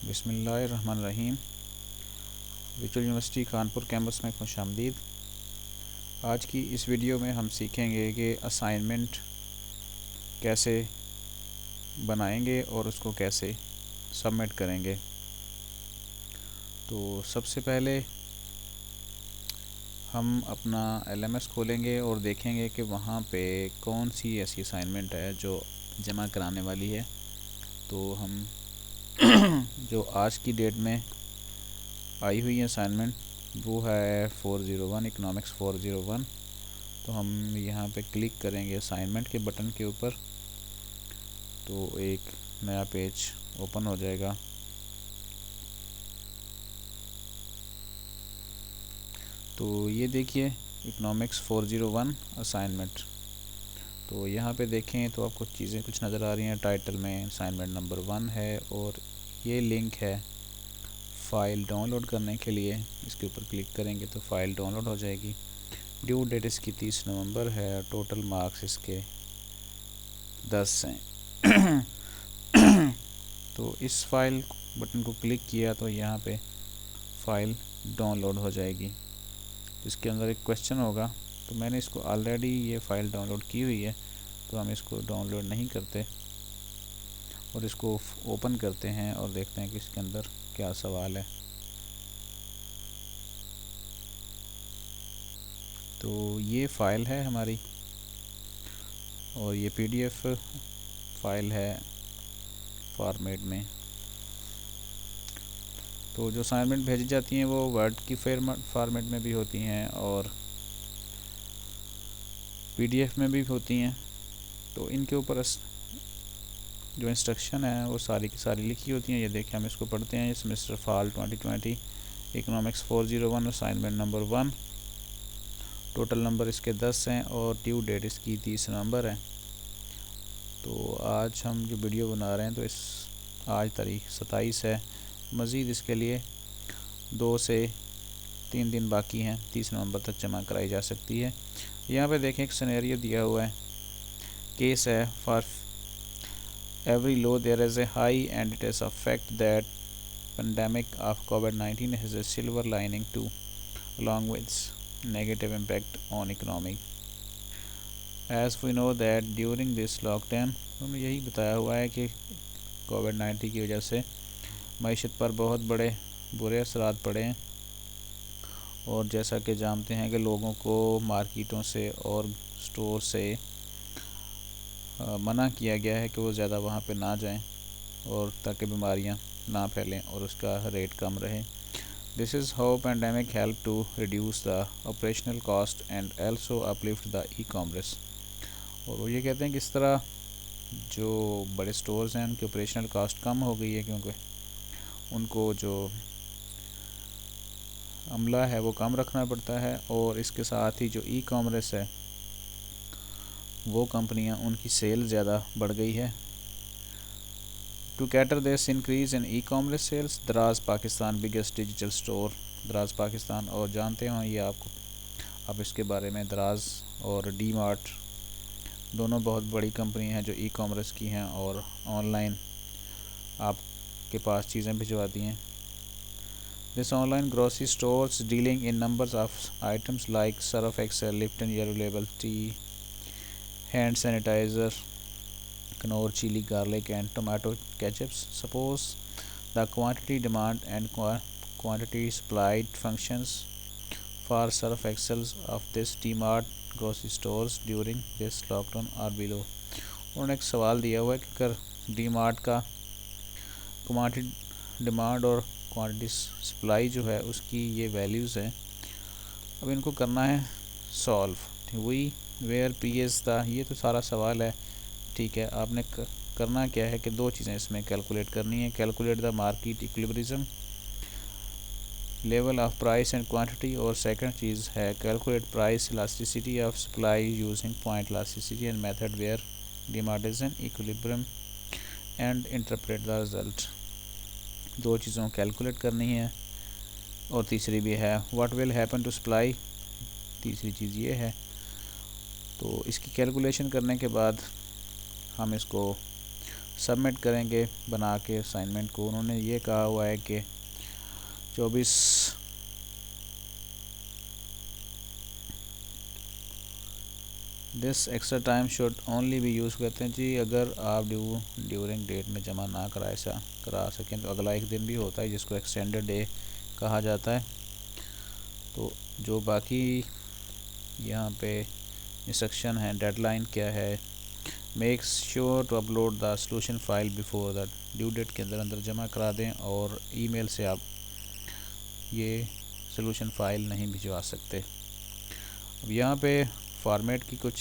बिस्मिल्लाहिर्रहमानिर्रहीम। Virtual university Kanpur campus में खुशामदीद। आज की इस वीडियो में हम सीखेंगे कि असाइनमेंट कैसे बनाएंगे और उसको कैसे सबमिट करेंगे। तो सबसे पहले हम अपना LMS खोलेंगे और देखेंगे कि वहाँ पे कौन सी ऐसी असाइनमेंट है जो जमा कराने वाली है। तो हम जो आज की डेट में आई हुई असाइनमेंट वो है 401 इकोनॉमिक्स 401। तो हम यहाँ पे क्लिक करेंगे असाइनमेंट के बटन के ऊपर, तो एक नया पेज ओपन हो जाएगा। तो ये देखिए इकोनॉमिक्स 401 असाइनमेंट। तो यहाँ पे देखें तो आपको चीज़ें कुछ नज़र आ रही हैं। टाइटल में असाइनमेंट नंबर 1 है और ये लिंक है फ़ाइल डाउनलोड करने के लिए। इसके ऊपर क्लिक करेंगे तो फ़ाइल डाउनलोड हो जाएगी। ड्यू डेट इसकी 30 नवंबर है। टोटल मार्क्स इसके 10 हैं। तो इस फाइल बटन को क्लिक किया तो यहाँ पे फ़ाइल डाउनलोड हो जाएगी। इसके अंदर एक क्वेश्चन होगा, तो मैंने इसको ऑलरेडी ये फ़ाइल डाउनलोड की हुई है, तो हम इसको डाउनलोड नहीं करते और इसको ओपन करते हैं और देखते हैं कि इसके अंदर क्या सवाल है। तो ये फ़ाइल है हमारी और ये PDF फाइल है फॉर्मेट में। तो जो असाइनमेंट भेजी जाती हैं वो वर्ड की फॉर्मेट में भी होती हैं और PDF में भी होती हैं। तो इनके ऊपर जो इंस्ट्रक्शन है वो सारी की सारी लिखी होती हैं। ये देखिए हम इसको पढ़ते हैं। Semester fall 2020 economics 401 assignment number 1। Total number इसके 10 हैं और ड्यू डेट इसकी 30 नवंबर है। तो आज हम जो वीडियो बना रहे हैं तो आज तारीख 27 है। मज़ीद इसके लिए 2 से 3 दिन बाकी हैं। 30 नवंबर तक जमा कराई जा सकती है। यहाँ पे देखें एक सिनेरियो दिया हुआ है, केस है for every low there is a high and it is a fact that pandemic of COVID-19 has a silver lining to along with negative impact on economy as we know that during this lockdown. उन्होंने यही बताया हुआ है कि COVID-19 की वजह से मईशत पर बहुत बड़े बुरे असरात पड़े हैं और जैसा कि जानते हैं कि लोगों को मार्केटों से और स्टोर से मना किया गया है कि वो ज़्यादा वहाँ पे ना जाएं और ताकि बीमारियाँ ना फैलें और उसका रेट कम रहे। This is how pandemic help to reduce the operational cost and also uplift the e-commerce. और वो ये कहते हैं कि इस तरह जो बड़े स्टोर्स हैं उनकी ऑपरेशनल कॉस्ट कम हो गई है, क्योंकि उनको जो अमला है वो कम रखना पड़ता है और इसके साथ ही जो ई-कॉमर्स है वो कंपनियां उनकी सेल ज़्यादा बढ़ गई है। To cater this increase in e-commerce sales, Daraz Pakistan biggest digital store दराज पाकिस्तान। और जानते हो ये आप इसके बारे में, दराज और डी-मार्ट दोनों बहुत बड़ी कंपनी हैं जो ई-कॉमर्स की हैं और ऑनलाइन आपके पास चीज़ें भिजवाती हैं। This online grocery stores dealing in numbers of items like Surf Excel, Lipton Yellow Label tea, hand sanitizer, Knorr chili garlic and tomato ketchups. Suppose the quantity demand and quantity supplied functions for Surf Excels of this D-Mart grocery stores during this lockdown are below. उन्होंने एक सवाल दिया हुआ है कि अगर D-Mart का quantity demand और क्वांटिटी सप्लाई जो है उसकी ये वैल्यूज़ हैं। अब इनको करना है solve. We were P S the, ये तो सारा सवाल है, ठीक है। आपने करना क्या है कि 2 चीज़ें इसमें कैलकुलेट करनी है। Calculate the market equilibrium level of price and quantity, और सेकंड चीज़ है calculate price elasticity of supply using point elasticity and method where demand is in equilibrium and interpret the result. 2 चीज़ों को कैलकुलेट करनी है और तीसरी भी है what will happen to supply, तीसरी चीज़ ये है। तो इसकी कैलकुलेशन करने के बाद हम इसको सबमिट करेंगे बना के असाइनमेंट को। उन्होंने ये कहा हुआ है कि 24 this extra time should only be use करते हैं जी, अगर आप ड्यूरिंग डेट में जमा ना करा सकें तो अगला एक दिन भी होता है जिसको एक्सटेंडेड डे कहा जाता है। तो जो बाकी यहाँ पे इंस्ट्रक्शन है, डेडलाइन क्या है, make sure to upload the solution file before the due date के अंदर जमा करा दें, और ईमेल से आप ये सोल्यूशन फाइल नहीं भिजवा सकते। अब यहाँ पे फॉर्मेट की कुछ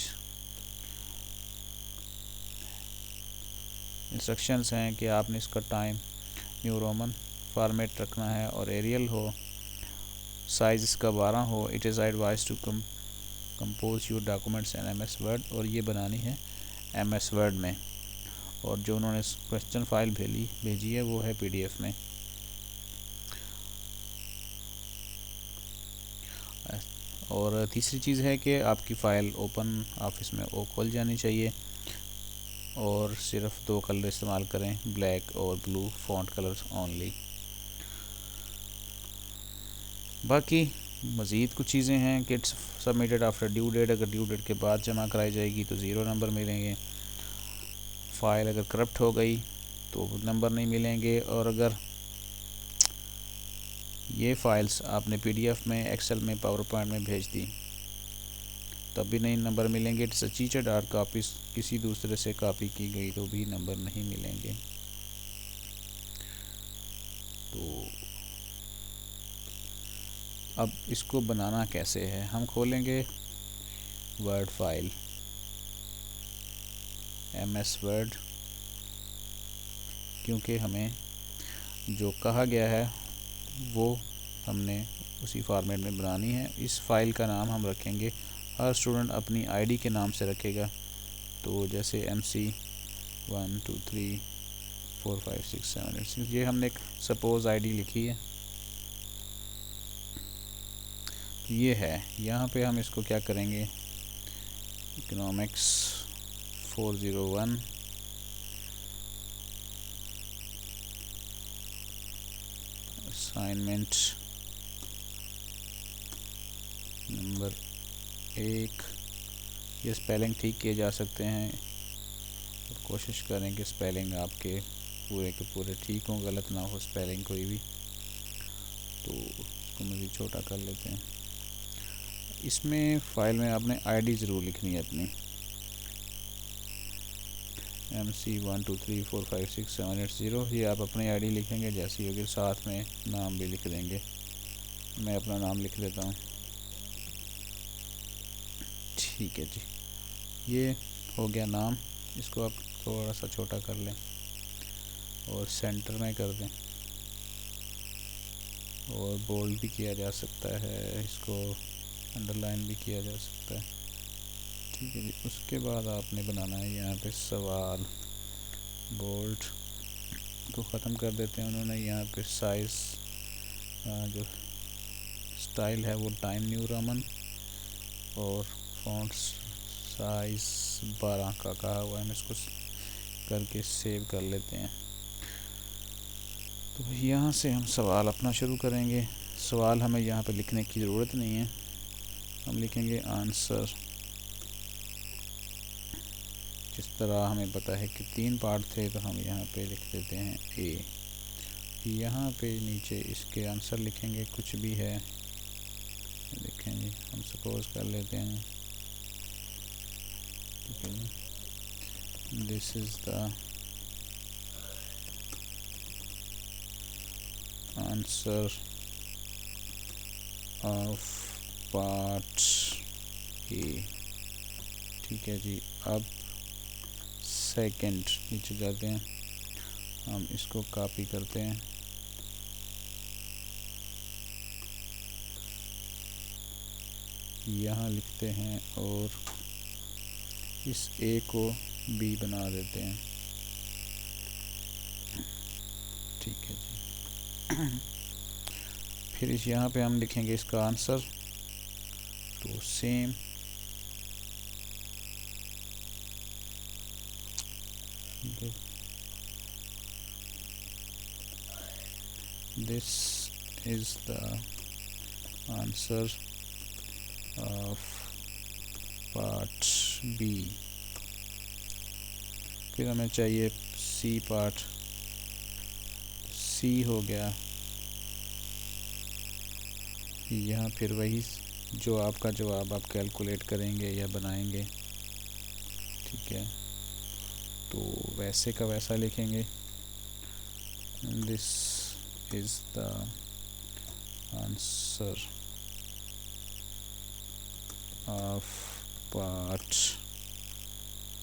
इंस्ट्रक्शंस हैं कि आपने इसका टाइम न्यू रोमन फॉर्मेट रखना है और एरियल हो, साइज़ इसका 12 हो। It is advise to compose your documents in MS word, और ये बनानी है MS वर्ड में। और जो उन्होंने क्वेश्चन फाइल भेजी है वो है PDF में। और तीसरी चीज़ है कि आपकी फ़ाइल ओपन ऑफिस में खोल जानी चाहिए, और सिर्फ 2 कलर इस्तेमाल करें, ब्लैक और ब्लू फॉन्ट कलर्स ओनली। बाकी मज़ीद कुछ चीज़ें हैं कि it's submitted after due date, अगर ड्यू डेट के बाद जमा कराई जाएगी तो 0 नंबर मिलेंगे। फ़ाइल अगर करप्ट हो गई तो नंबर नहीं मिलेंगे, और अगर ये फ़ाइल्स आपने PDF में, एक्सेल में, पावर पॉइंट में भेज दी तब भी नहीं नंबर मिलेंगे। इट्स चीटेड हार्ड कॉपीज, किसी दूसरे से कॉपी की गई तो भी नंबर नहीं मिलेंगे। तो अब इसको बनाना कैसे है, हम खोलेंगे वर्ड फाइल, MS वर्ड, क्योंकि हमें जो कहा गया है वो हमने उसी फॉर्मेट में बनानी है। इस फाइल का नाम हम रखेंगे, हर स्टूडेंट अपनी ID के नाम से रखेगा। तो जैसे MC 1 2 3 4 5 6 7 8 6, ये हमने एक सपोज ID लिखी है। तो ये है, यहाँ पे हम इसको क्या करेंगे, इकोनॉमिक्स 401 असाइनमेंट नंबर 1। ये स्पेलिंग ठीक किए जा सकते हैं, और कोशिश करें कि स्पेलिंग आपके पूरे के पूरे ठीक हों, गलत ना हो स्पेलिंग कोई भी। तो इसको मज़ीद छोटा कर लेते हैं। इसमें फ़ाइल में आपने ID ज़रूर लिखनी है अपनी, MC 1 2 3 4 5 6 7 8 0। ये आप अपनी ID लिखेंगे जैसी होगी, साथ में नाम भी लिख देंगे। मैं अपना नाम लिख देता हूँ, ठीक है जी। ये हो गया नाम, इसको आप थोड़ा सा छोटा कर लें और सेंटर में कर दें, और बोल्ड भी किया जा सकता है, इसको अंडरलाइन भी किया जा सकता है, ठीक है जी। उसके बाद आपने बनाना है यहाँ पे सवाल, बोल्ड को ख़त्म कर देते हैं उन्होंने। यहाँ पे साइज़ जो स्टाइल है वो टाइम न्यू रोमन, और फॉन्ट साइज़ 12 का कहा हुआ है। हम इसको करके सेव कर लेते हैं। तो यहाँ से हम सवाल अपना शुरू करेंगे। सवाल हमें यहाँ पे लिखने की ज़रूरत नहीं है, हम लिखेंगे आंसर। जिस तरह हमें पता है कि 3 पार्ट थे तो हम यहाँ पे लिख देते हैं A। यहाँ पे नीचे इसके आंसर लिखेंगे, कुछ भी है देखें जी, हम सपोज कर लेते हैं, ठीक है जी, this is the answer of part A, ठीक है जी। अब सेकंड नीचे जाते हैं, हम इसको कॉपी करते हैं, यहाँ लिखते हैं और इस A को B बना देते हैं, ठीक है जी। फिर इस यहाँ पे हम लिखेंगे इसका आंसर, तो same this is the answer of part B. फिर हमें चाहिए सी पार्ट, सी हो गया यहाँ। फिर वही जो आपका जवाब आप कैलकुलेट करेंगे या बनाएंगे, ठीक है, तो वैसे का वैसा लिखेंगे। This is the answer of part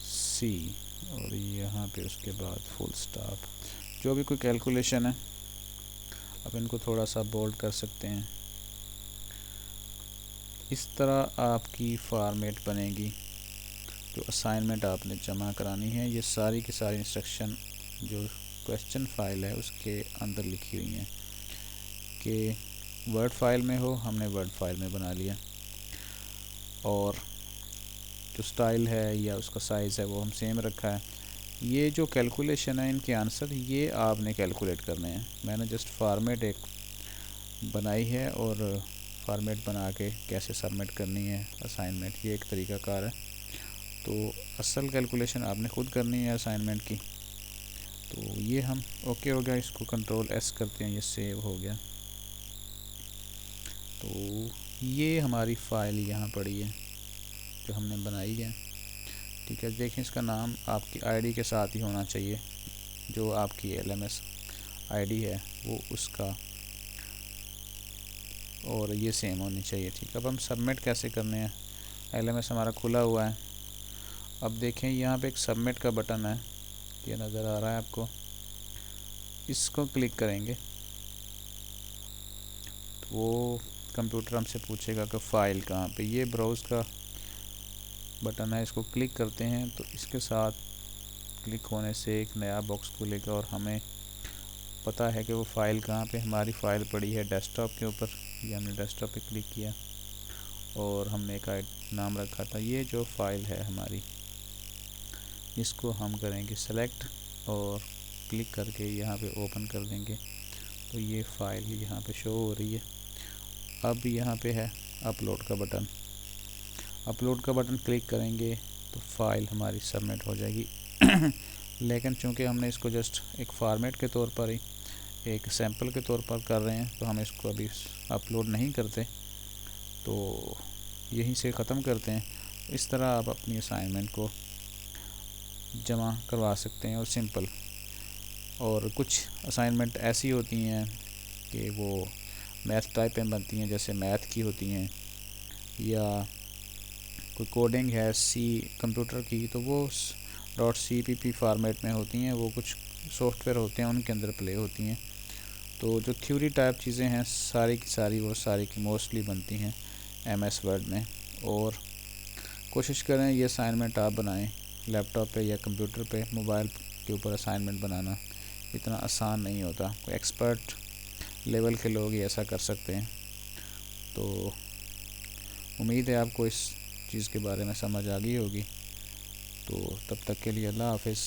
C, और यहाँ पे उसके बाद फुल स्टॉप। जो भी कोई कैलकुलेशन है अब इनको थोड़ा सा बोल्ड कर सकते हैं। इस तरह आपकी फॉर्मेट बनेगी जो असाइनमेंट आपने जमा करानी है। ये सारी की सारी इंस्ट्रक्शन जो क्वेश्चन फाइल है उसके अंदर लिखी हुई हैं कि वर्ड फाइल में हो, हमने वर्ड फाइल में बना लिया, और जो स्टाइल है या उसका साइज़ है वो हम सेम रखा है। ये जो कैलकुलेशन है इनके आंसर ये आपने कैलकुलेट करने हैं। मैंने जस्ट फॉर्मेट एक बनाई है और फॉर्मेट बना के कैसे सबमिट करनी है असाइनमेंट, ये एक तरीका कार है। तो असल कैलकुलेशन आपने खुद करनी है असाइनमेंट की। तो ये हम ओके हो गया, इसको कंट्रोल एस करते हैं, ये सेव हो गया। तो ये हमारी फ़ाइल यहाँ पड़ी है जो हमने बनाई है, ठीक है। देखें इसका नाम आपकी आईडी के साथ ही होना चाहिए, जो आपकी एलएमएस आईडी है वो उसका, और ये सेम होनी चाहिए, ठीक है। अब हम सबमिट कैसे करने हैं, एलएमएस हमारा खुला हुआ है। अब देखें यहाँ पे एक सबमिट का बटन है, ये नज़र आ रहा है आपको, इसको क्लिक करेंगे तो वो कंप्यूटर हमसे पूछेगा कि फ़ाइल कहाँ पे। ये ब्राउज़ का बटन है, इसको क्लिक करते हैं तो इसके साथ क्लिक होने से एक नया बॉक्स खुलेगा और हमें पता है कि वो फ़ाइल कहाँ पे। हमारी फ़ाइल पड़ी है डेस्कटॉप के ऊपर, ये हमने डेस्कटॉप पे क्लिक किया और हमने एक नाम रखा था। ये जो फ़ाइल है हमारी, इसको हम करेंगे सेलेक्ट और क्लिक करके यहाँ पे ओपन कर देंगे, तो ये फ़ाइल यहाँ पे शो हो रही है। अब यहाँ पे है अपलोड का बटन, अपलोड का बटन क्लिक करेंगे तो फ़ाइल हमारी सबमिट हो जाएगी। लेकिन चूँकि हमने इसको जस्ट एक फॉर्मेट के तौर पर ही, एक सैंपल के तौर पर कर रहे हैं, तो हम इसको अभी अपलोड नहीं करते, तो यहीं से ख़त्म करते हैं। इस तरह आप अपनी असाइनमेंट को जमा करवा सकते हैं और सिंपल। और कुछ असाइनमेंट ऐसी होती हैं कि वो मैथ टाइप में बनती हैं, जैसे मैथ की होती हैं, या कोई कोडिंग है सी कंप्यूटर की, तो वो .cpp फॉर्मेट में होती हैं। वो कुछ सॉफ्टवेयर होते हैं उनके अंदर प्ले होती हैं। तो जो थ्योरी टाइप चीज़ें हैं सारी की सारी, वो सारी की मोस्टली बनती हैं MS वर्ड में। और कोशिश करें ये असाइनमेंट आप बनाएं लैपटॉप पे या कंप्यूटर पे। मोबाइल के ऊपर असाइनमेंट बनाना इतना आसान नहीं होता, कोई एक्सपर्ट लेवल के लोग ही ऐसा कर सकते हैं। तो उम्मीद है आपको इस चीज़ के बारे में समझ आ गई होगी। तो तब तक के लिए अल्लाह हाफ़िज़।